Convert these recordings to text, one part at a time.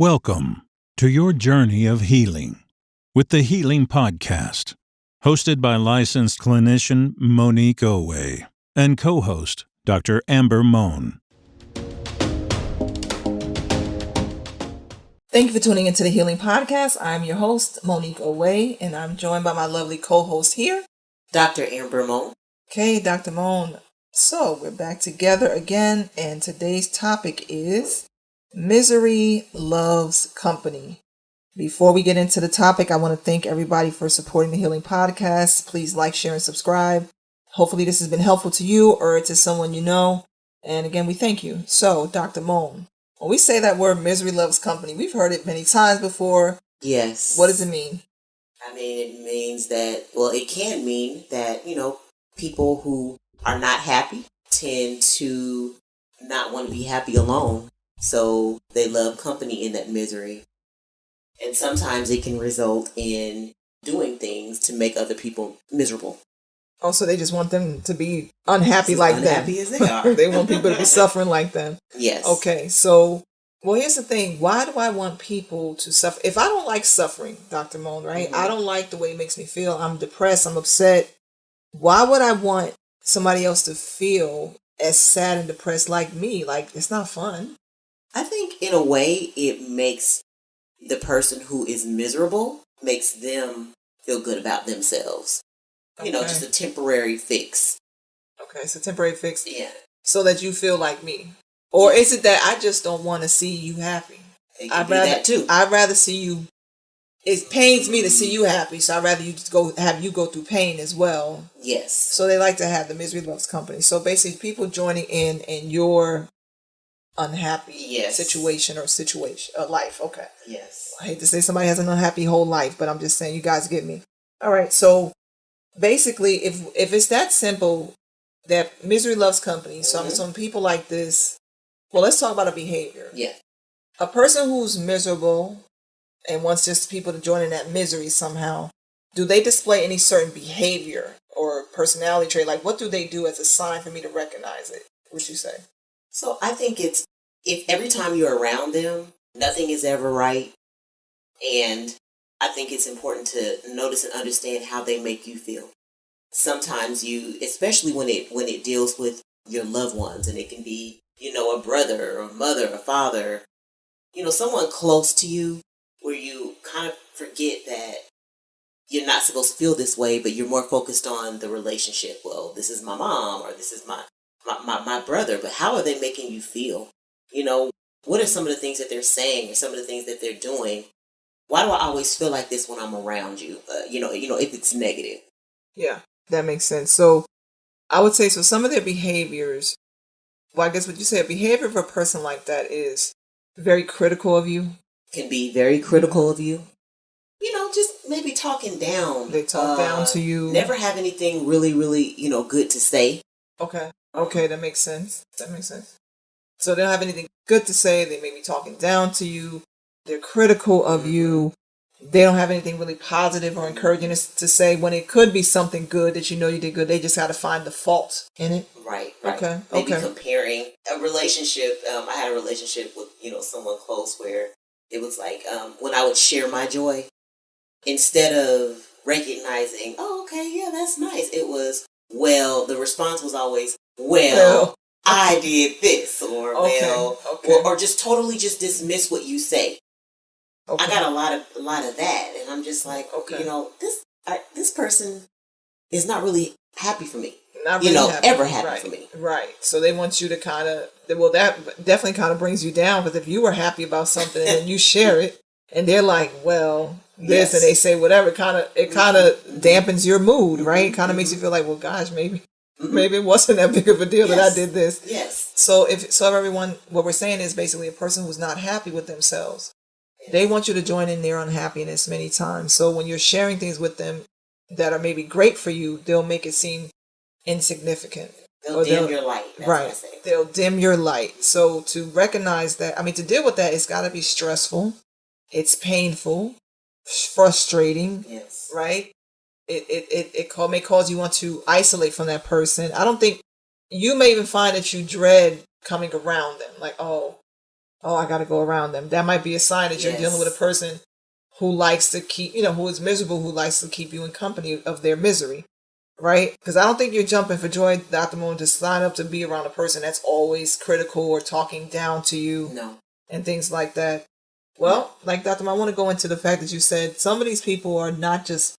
Welcome to your journey of healing with the Healing Podcast, hosted by licensed clinician Monique Owe and co-host Dr. Amber Mohn. Thank you for tuning into the Healing Podcast. I'm your host, Monique Owe, and I'm joined by my lovely co-host here, Dr. Amber Mohn. Okay, Dr. Mohn. So we're back together again, and today's topic is Misery Loves Company. Before we get into the topic, I want to thank everybody for supporting the Healing Podcast. Please like, share, and subscribe. Hopefully this has been helpful to you or to someone you know. And again, we thank you. So, Dr. Mohn, when we say that word misery loves company, we've heard it many times before. Yes. What does it mean? I mean, it means that, it can mean that, people who are not happy tend to not want to be happy alone. So they love company in that misery. And sometimes it can result in doing things to make other people miserable. Oh, so they just want them to be unhappy like them. Unhappy as they are. They want people to be suffering like them. Yes. Okay, so, here's the thing. Why do I want people to suffer? If I don't like suffering, Dr. Mohn, right? Mm-hmm. I don't like the way it makes me feel. I'm depressed. I'm upset. Why would I want somebody else to feel as sad and depressed like me? Like, it's not fun. I think in a way it makes the person who is miserable, makes them feel good about themselves. Okay. Just a temporary fix. Okay, it's a temporary fix. Yeah. So that you feel like me. Or is it that I just don't want to see you happy? I'd rather that too. I'd rather see you. It pains me to see you happy, so I'd rather you just have you go through pain as well. Yes. So they like to have the misery loves company. So basically, people joining in your unhappy situation or life. Okay. Yes. I hate to say somebody has an unhappy whole life, but I'm just saying you guys get me. All right. So basically, if it's that simple, that misery loves company. So Mm-hmm. some people like this. Well, let's talk about a behavior. Yeah. A person who's miserable and wants just people to join in that misery somehow, do they display any certain behavior or personality trait? Like, what do they do as a sign for me to recognize it? What you say? So I think it's, if every time you're around them, nothing is ever right. And I think it's important to notice and understand how they make you feel. Sometimes especially when it deals with your loved ones, and it can be, a brother or a mother or father, someone close to you, where you kind of forget that you're not supposed to feel this way, but you're more focused on the relationship. Well, this is my mom, or this is my brother, but how are they making you feel? What are some of the things that they're saying or some of the things that they're doing? Why do I always feel like this when I'm around you? If it's negative. Yeah, that makes sense. So I would say, so some of their behaviors, I guess what you say, a behavior of a person like that is very critical of you. Can be very critical of you. Just maybe talking down. They talk down to you. Never have anything really, really, good to say. Okay, that makes sense. So they don't have anything good to say. They may be talking down to you. They're critical of you. They don't have anything really positive or encouraging to say when it could be something good that you did good. They just got to find the fault in it. Right. Okay. Maybe comparing a relationship. I had a relationship with, someone close where it was like when I would share my joy, instead of recognizing, oh, okay, yeah, that's nice. It was, the response was always, I did this, or or just totally just dismiss what you say. Okay. I got a lot of that, and I'm just like, this person is not really happy for me. Not really ever happy for me. Right. So they want you to kind of, that definitely kind of brings you down, because if you were happy about something and you share it, and they're like, and they say whatever, it kind of dampens your mood, right? It kind of makes you feel like, well, gosh, maybe it wasn't that big of a deal that I did this. Yes. So everyone, what we're saying is basically a person who's not happy with themselves. They want you to join in their unhappiness many times. So when you're sharing things with them that are maybe great for you, they'll make it seem insignificant. They'll dim your light. That's right. What I say. They'll dim your light. So to recognize that, to deal with that, it's got to be stressful. It's painful, frustrating. Yes. Right? It may cause you want to isolate from that person. I don't think, you may even find that you dread coming around them. Like, oh, oh, I got to go around them. That might be a sign that you're dealing with a person who likes to keep, who is miserable, who likes to keep you in company of their misery, right? Because I don't think you're jumping for joy, Dr. Mohn, to sign up to be around a person that's always critical or talking down to you. No. And things like that. Well, like Dr. Mohn, I want to go into the fact that you said some of these people are not just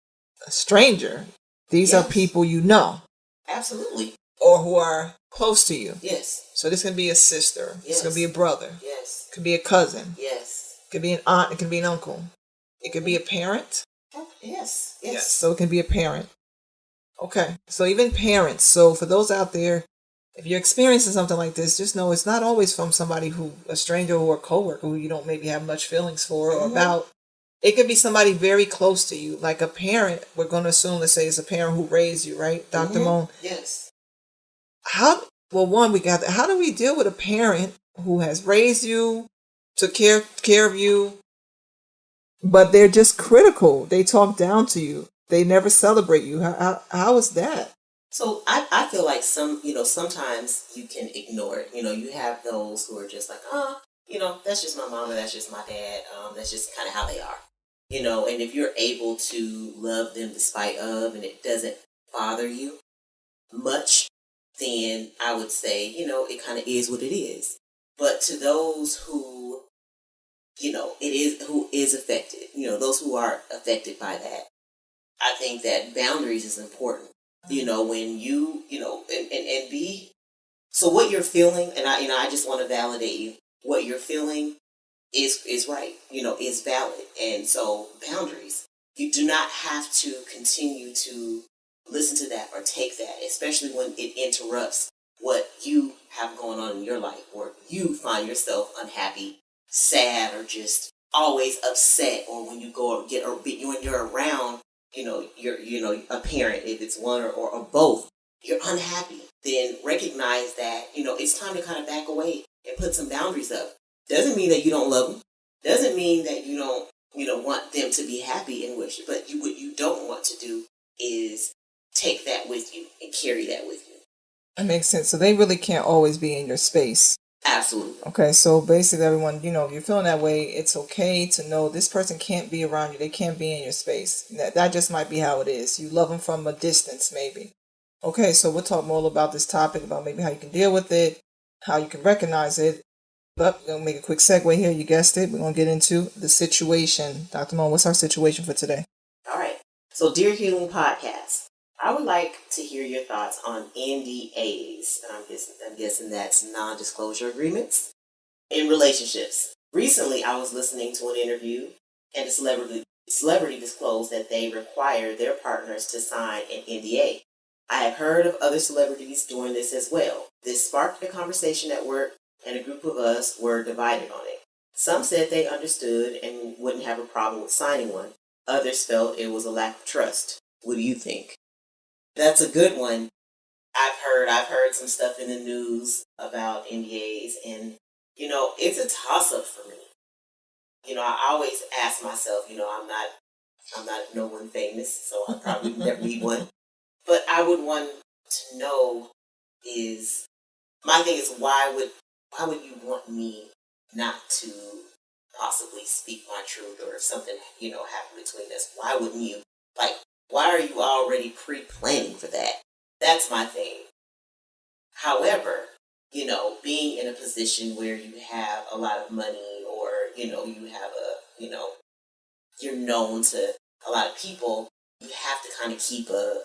a stranger. These are people you know. Absolutely. Or who are close to you. Yes. So this can be a sister. Yes. This can be a brother. Yes. It could be a cousin. Yes. It could be an aunt. It could be an uncle. It could be a parent. Yes. Yes. So it can be a parent. Okay. So even parents. So for those out there, if you're experiencing something like this, just know it's not always from somebody a stranger or a coworker who you don't maybe have much feelings for or about. It could be somebody very close to you, like a parent. We're going to assume, let's say it's a parent who raised you, right, Dr. Mohn? Yes. How do we deal with a parent who has raised you, took care of you, but they're just critical? They talk down to you. They never celebrate you. How is that? So I feel like sometimes you can ignore it. You have those who are just like, that's just my mom or that's just my dad. That's just kind of how they are. And if you're able to love them despite of, and it doesn't bother you much, then I would say, it kind of is what it is. But to those who, who is affected, those who are affected by that, I think that boundaries is important. When you, and be, so what you're feeling, and I just want to validate you, what you're feeling is right, is valid. And so boundaries, you do not have to continue to listen to that or take that, especially when it interrupts what you have going on in your life, or you find yourself unhappy, sad, or just always upset, or when you go when you're around, you're a parent, if it's one or both, you're unhappy, then recognize that, it's time to kind of back away and put some boundaries up. Doesn't mean that you don't love them. Doesn't mean that you don't, want them to be happy and wish. But what you don't want to do is take that with you and carry that with you. That makes sense. So they really can't always be in your space. Absolutely. Okay, so basically everyone, if you're feeling that way, it's okay to know this person can't be around you. They can't be in your space. That just might be how it is. You love them from a distance, maybe. Okay, so we'll talk more about this topic, about maybe how you can deal with it, how you can recognize it. But we're going to make a quick segue here. You guessed it. We're going to get into the situation. Dr. Mohn, what's our situation for today? All right. So, Dear Healing Podcast, I would like to hear your thoughts on NDAs. I'm guessing that's non-disclosure agreements in relationships. Recently, I was listening to an interview, and a celebrity disclosed that they require their partners to sign an NDA. I have heard of other celebrities doing this as well. This sparked a conversation at work, and a group of us were divided on it. Some said they understood and wouldn't have a problem with signing one. Others felt it was a lack of trust. What do you think? That's a good one. I've heard some stuff in the news about NDAs, and it's a toss-up for me. I always ask myself, I'm not no one famous, so I probably never need one. But I would want to know my thing is why would you want me not to possibly speak my truth, or if something, happened between us, why wouldn't you? Like, why are you already pre-planning for that? That's my thing. However, being in a position where you have a lot of money, or, you have you're known to a lot of people, you have to kind of keep a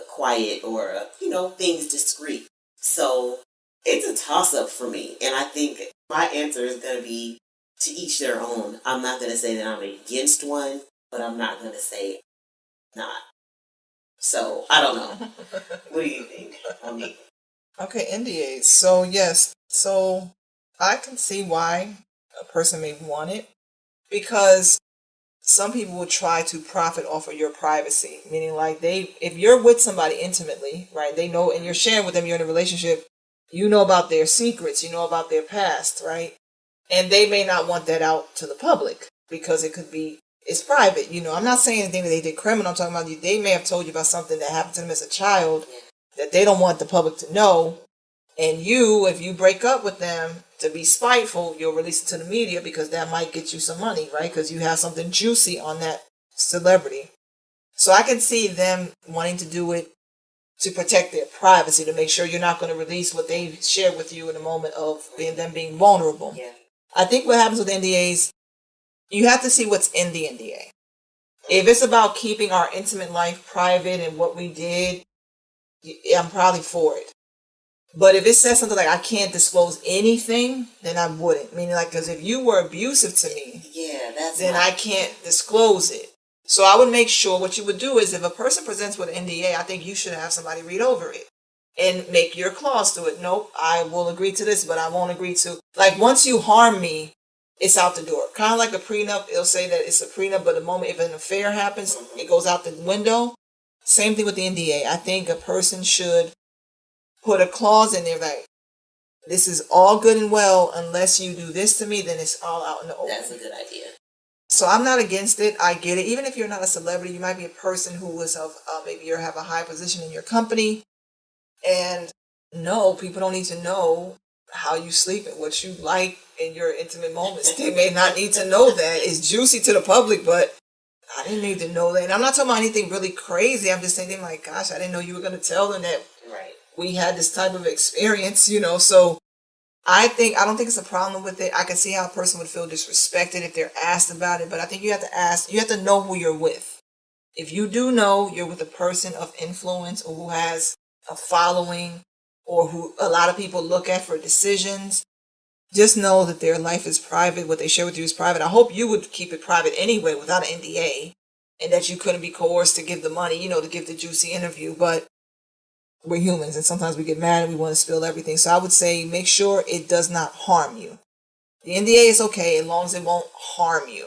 quiet, or, things discreet. So it's a toss-up for me. And I think my answer is going to be to each their own. I'm not going to say that I'm against one, but I'm not going to say not. So, I don't know. What do you think, Monique? Okay, NDAs. So, yes. So, I can see why a person may want it, because some people will try to profit off of your privacy. Meaning, like, if you're with somebody intimately, right, they know, and you're sharing with them, you're in a relationship, you know about their secrets, you know about their past, right? And they may not want that out to the public because it's private. I'm not saying anything that they did criminal. I'm talking about they may have told you about something that happened to them as a child that they don't want the public to know. And you, if you break up with them to be spiteful, you'll release it to the media because that might get you some money, right? Because you have something juicy on that celebrity. So I can see them wanting to do it to protect their privacy, to make sure you're not going to release what they shared with you in a moment of them being vulnerable. Yeah. I think what happens with NDAs, you have to see what's in the NDA. If it's about keeping our intimate life private and what we did, I'm probably for it. But if it says something like I can't disclose anything, then I wouldn't. Meaning, like, because if you were abusive to me, then I can't disclose it. So I would make sure what you would do is if a person presents with an NDA, I think you should have somebody read over it and make your clause to it. Nope, I will agree to this, but I won't agree to. Like, once you harm me, it's out the door. Kind of like a prenup. It'll say that it's a prenup, but the moment if an affair happens, it goes out the window. Same thing with the NDA. I think a person should put a clause in there like, this is all good and well, unless you do this to me, then it's all out in the open. That's a good idea. So I'm not against it. I get it. Even if you're not a celebrity, you might be a person who was of, maybe you have a high position in your company. And no, people don't need to know how you sleep and what you like in your intimate moments. They may not need to know that. It's juicy to the public, but I didn't need to know that. And I'm not talking about anything really crazy. I'm just thinking like, gosh, I didn't know you were going to tell them that we had this type of experience, so I don't think it's a problem with it. I can see how a person would feel disrespected if they're asked about it, but I think you have to know who you're with. If you do know you're with a person of influence or who has a following or who a lot of people look at for decisions, just know that their life is private. What they share with you is private. I hope you would keep it private anyway without an NDA, and that you couldn't be coerced to give the money, to give the juicy interview, but we're humans and sometimes we get mad and we want to spill everything. So I would say make sure it does not harm you. The NDA is okay as long as it won't harm you.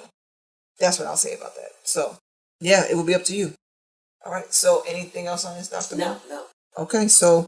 That's what I'll say about that. So yeah, it will be up to you. All right. So anything else on this, Dr. No. Okay. So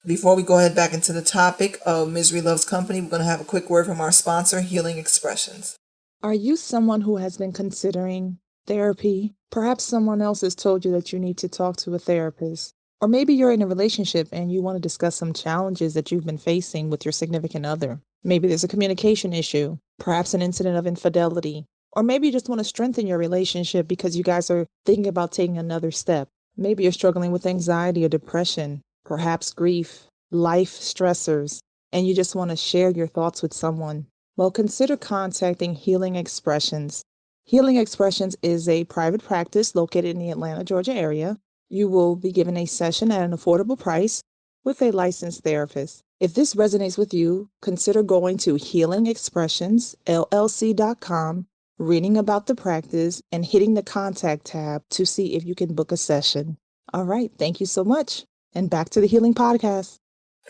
before we go ahead back into the topic of Misery Loves Company, we're going to have a quick word from our sponsor, Healing Expressions. Are you someone who has been considering therapy? Perhaps someone else has told you that you need to talk to a therapist. Or maybe you're in a relationship and you want to discuss some challenges that you've been facing with your significant other. Maybe there's a communication issue, perhaps an incident of infidelity. Or maybe you just want to strengthen your relationship because you guys are thinking about taking another step. Maybe you're struggling with anxiety or depression, perhaps grief, life stressors, and you just want to share your thoughts with someone. Well, consider contacting Healing Expressions. Healing Expressions is a private practice located in the Atlanta, Georgia area. You will be given a session at an affordable price with a licensed therapist. If this resonates with you, consider going to healingexpressionsllc.com, reading about the practice, and hitting the contact tab to see if you can book a session. All right, thank you so much. And back to the Healing Podcast.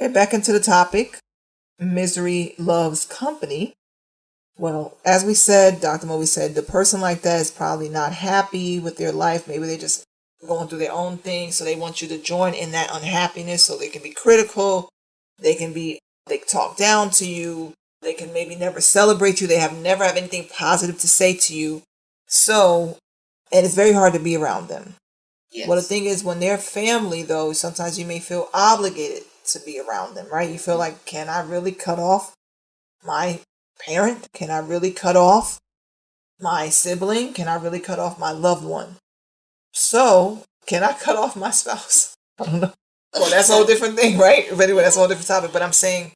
Okay, back into the topic. Misery Loves Company. Well, as we said, Dr. Moe said, the person like that is probably not happy with their life. Maybe they're just going through their own thing, so they want you to join in that unhappiness so they can be critical. They talk down to you. They can maybe never celebrate you. They never have anything positive to say to you. So, and it's very hard to be around them. Yes. Well, the thing is, when they're family, though, sometimes you may feel obligated to be around them, right? You feel like, can I really cut off my parent? Can I really cut off my sibling? Can I really cut off my loved one? So, can I cut off my spouse? I don't know. Well, that's a whole different thing, right? But anyway, that's a whole different topic. But I'm saying,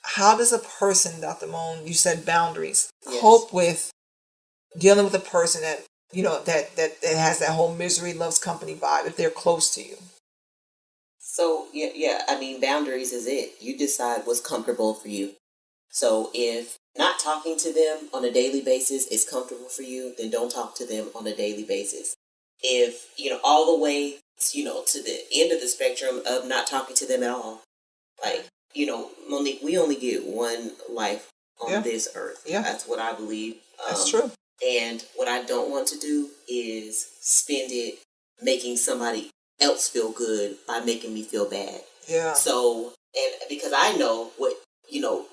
how does a person, Dr. Mohn, you said boundaries, cope with dealing with a person that, that has that whole misery loves company vibe if they're close to you? So, boundaries is it. You decide what's comfortable for you. So if not talking to them on a daily basis is comfortable for you, then don't talk to them on a daily basis. If, all the way, to the end of the spectrum of not talking to them at all, like, Monique, we only get one life on this earth. Yeah. That's what I believe. That's true. And what I don't want to do is spend it making somebody else feel good by making me feel bad. Yeah. So, and because I know what,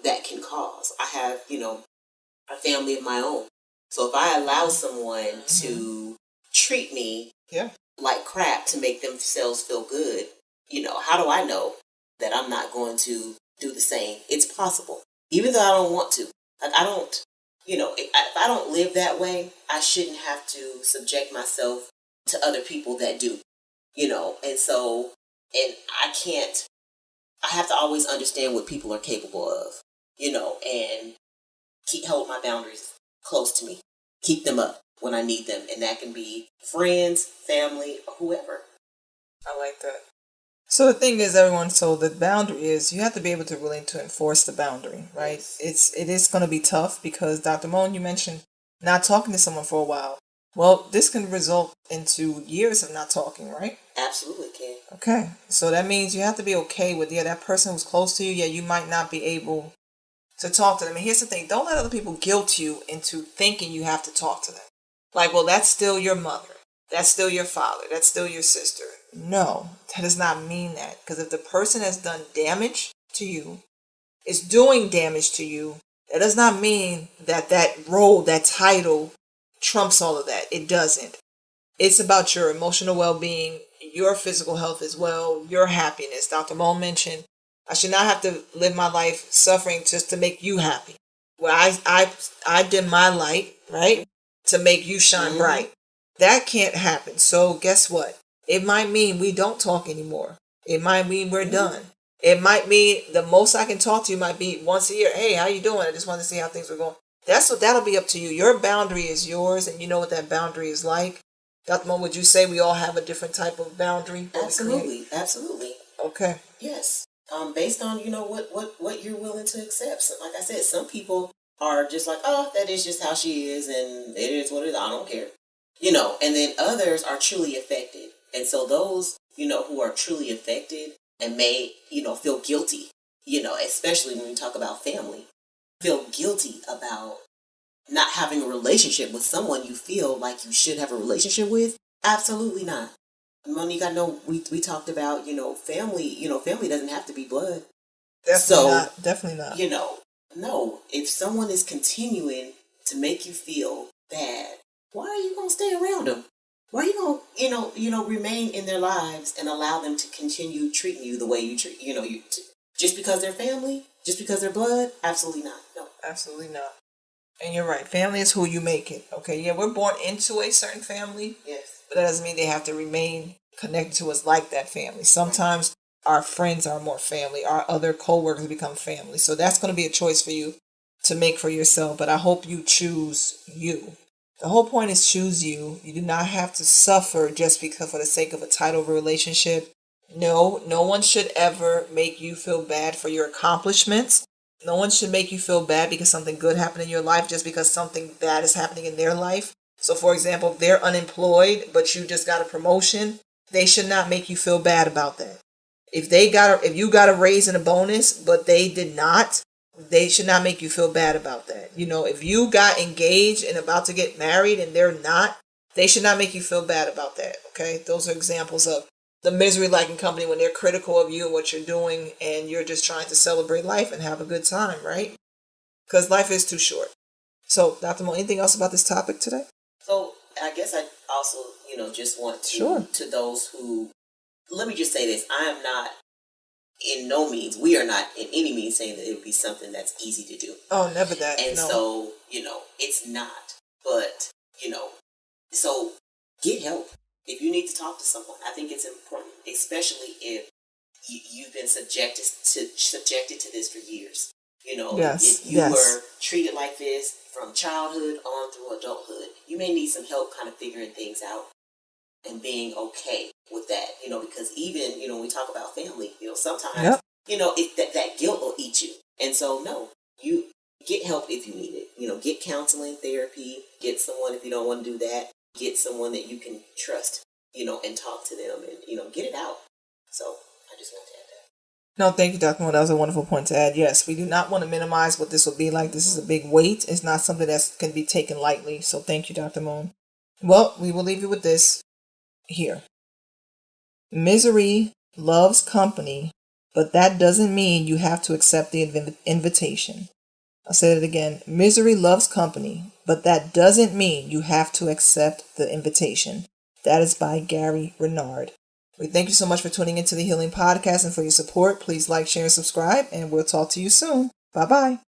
that can cause. I have, a family of my own. So if I allow someone to treat me like crap to make themselves feel good, how do I know that I'm not going to do the same. It's possible, even though I don't want to. Like, I don't, if I don't live that way, I shouldn't have to subject myself to other people that do, and so, and I have to always understand what people are capable of, and hold my boundaries close to me, keep them up when I need them. And that can be friends, family, or whoever. I like that. So the thing is, everyone, so the boundary is you have to be able to willing to enforce the boundary, right? Yes. It is going to be tough because Dr. Mohn, you mentioned not talking to someone for a while. Well, this can result into years of not talking, right? Absolutely can. Okay. So that means you have to be okay with, that person who's close to you, you might not be able to talk to them. And here's the thing, don't let other people guilt you into thinking you have to talk to them. Like, well, that's still your mother. That's still your father. That's still your sister. No, that does not mean that. Because if the person has done damage to you, is doing damage to you, that does not mean that that role, that title, trumps all of that. It doesn't. It's about your emotional well-being, your physical health as well, your happiness. Dr. Mohn mentioned, I should not have to live my life suffering just to make you happy. Well, I dim my light, right, to make you shine bright. That can't happen. So guess what? It might mean we don't talk anymore. It might mean we're done. It might mean the most I can talk to you might be once a year. Hey, how you doing? I just wanted to see how things were going. That'll be up to you. Your boundary is yours, and you know what that boundary is like. Dr. Mo, would you say we all have a different type of boundary? Absolutely. Okay. Yes. Based on what you're willing to accept. So, like I said, some people are just like, oh, that is just how she is, and it is what it is. I don't care. And then others are truly affected, and so those who are truly affected and may feel guilty. Especially when we talk about family, feel guilty about not having a relationship with someone you feel like you should have a relationship with. Absolutely not. Monique, I know we talked about, family, family doesn't have to be blood. Definitely not. No, if someone is continuing to make you feel bad, why are you going to stay around them? Why are you going to, remain in their lives and allow them to continue treating you the way you treat, just because they're family, just because they're blood? Absolutely not. No. Absolutely not. And you're right. Family is who you make it. Okay. Yeah, we're born into a certain family. Yes. But that doesn't mean they have to remain connected to us like that family. Sometimes our friends are more family. Our other co-workers become family. So that's going to be a choice for you to make for yourself. But I hope you choose you. The whole point is choose you. You do not have to suffer just because for the sake of a title of a relationship. No one should ever make you feel bad for your accomplishments. No one should make you feel bad because something good happened in your life just because something bad is happening in their life. So, for example, if they're unemployed, but you just got a promotion, they should not make you feel bad about that. If you got a raise and a bonus, but they did not, they should not make you feel bad about that. If you got engaged and about to get married and they're not, they should not make you feel bad about that. Okay. Those are examples of the misery-liking company when they're critical of you and what you're doing and you're just trying to celebrate life and have a good time, right? Because life is too short. So, Dr. Mo, anything else about this topic today? So, I guess I also, just want to those who, let me just say this, I am not, in no means, we are not in any means saying that it would be something that's easy to do. Oh, never that. And no. So, it's not. But, so get help. If you need to talk to someone, I think it's important, especially if you've been subjected to this for years. Yes, if you were treated like this from childhood on through adulthood, you may need some help kind of figuring things out and being okay with that. Because even, when we talk about family, sometimes, that guilt will eat you. And so, no, you get help if you need it. Get counseling, therapy, get someone if you don't want to do that. Get someone that you can trust, and talk to them and, get it out. So I just want to add that. No, thank you, Dr. Moore. That was a wonderful point to add. Yes, we do not want to minimize what this will be like. This is a big weight. It's not something that can be taken lightly. So thank you, Dr. Moon. Well, we will leave you with this here. Misery loves company, but that doesn't mean you have to accept the invitation. I'll say it again. Misery loves company, but that doesn't mean you have to accept the invitation. That is by Gary Renard. We thank you so much for tuning into the Healing Podcast and for your support. Please like, share, and subscribe, and we'll talk to you soon. Bye-bye.